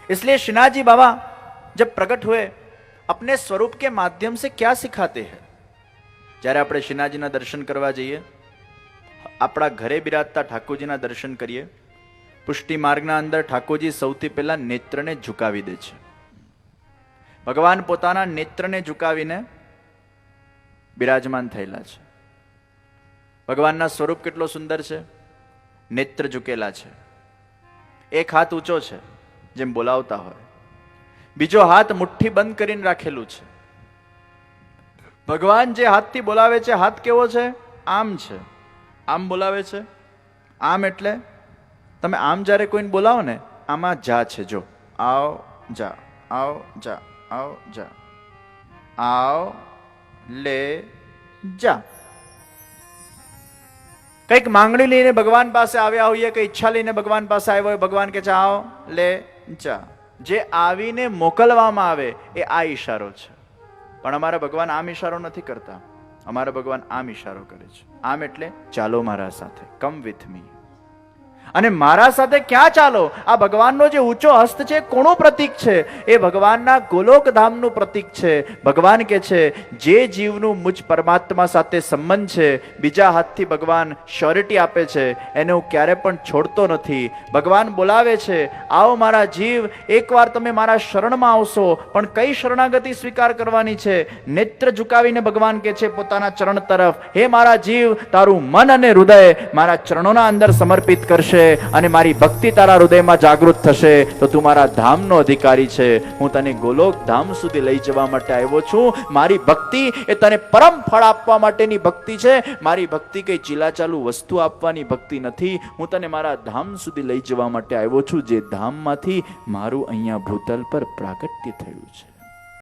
इसलिए श्रीनाथ जी बाबा जब प्रकट हुए अपने स्वरूप के माध्यम से क्या सिखाते हैं? જ્યારે આપણે શ્રીનાથજીના દર્શન કરવા જઈએ, આપણા ઘરે બિરાજતા ઠાકોરજીના દર્શન કરીએ, પુષ્ટિ માર્ગના અંદર ઠાકોરજી સૌથી પહેલા નેત્રને ઝુકાવી દે છે. ભગવાન પોતાના નેત્રને ઝુકાવીને બિરાજમાન થયેલા છે. ભગવાનના સ્વરૂપ કેટલો સુંદર છે, નેત્ર ઝુકેલા છે. એક હાથ ઊંચો છે જેમ બોલાવતા હોય, બીજો હાથ મુઠ્ઠી બંધ કરીને રાખેલું છે. ભગવાન જે હાથથી બોલાવે છે, હાથ કેવો છે? આમ છે. આમ બોલાવે છે. આમ એટલે તમે આમ જ્યારે કોઈને બોલાવો ને, આમાં જા છે. જો આવ જા, આવ જા, આવ જા, આવ લે જા. કંઈક માંગણી લઈને ભગવાન પાસે આવ્યા હોઈએ, કઈ ઈચ્છા લઈને ભગવાન પાસે આવ્યો હોય, ભગવાન કે છે આવ લે જા. જે આવીને મોકલવામાં આવે એ આ ઈશારો છે. પણ અમારા ભગવાન આમ ઈશારો નથી કરતા. અમારા ભગવાન આમ ઈશારો કરે છે. આમ એટલે ચાલો મારા સાથે, કમ વિથ મી. અને મારા સાથે ક્યાં ચાલો? આ ભગવાનનો જે ઊંચો હસ્ત છે, કોનું પ્રતીક છે? એ ભગવાનના ગોલોક ધામનું પ્રતીક છે. ભગવાન કે છે જે જીવનું મુજ પરમાત્મા સાથે સંબંધ છે, બીજા હાથથી ભગવાન શ્યોરિટી આપે છે, એને હું ક્યારે પણ છોડતો નથી. ભગવાન બોલાવે છે, આવો મારા જીવ, એકવાર તમે મારા શરણમાં આવશો. પણ કઈ શરણાગતિ સ્વીકાર કરવાની છે? નેત્ર ઝુકાવીને ભગવાન કે છે પોતાના ચરણ તરફ, હે મારા જીવ, તારું મન અને હૃદય મારા ચરણોના અંદર સમર્પિત કરશે અને મારી ભક્તિ તારા હૃદયમાં જાગૃત થશે તો તું મારા ધામનો અધિકારી છે. હું તને ગોલોક ધામ સુધી લઈ જવા માટે આવ્યો છું. મારી ભક્તિ એ તને પરમ ફળ આપવા માટેની ભક્તિ છે. મારી ભક્તિ કઈ ચીલાચાલુ વસ્તુ આપવાની ભક્તિ નથી. હું તને મારા ધામ સુધી લઈ જવા માટે આવ્યો છું, જે ધામમાંથી મારું અહીંયા ભૂતલ પર પ્રાગટ્ય થયું છે.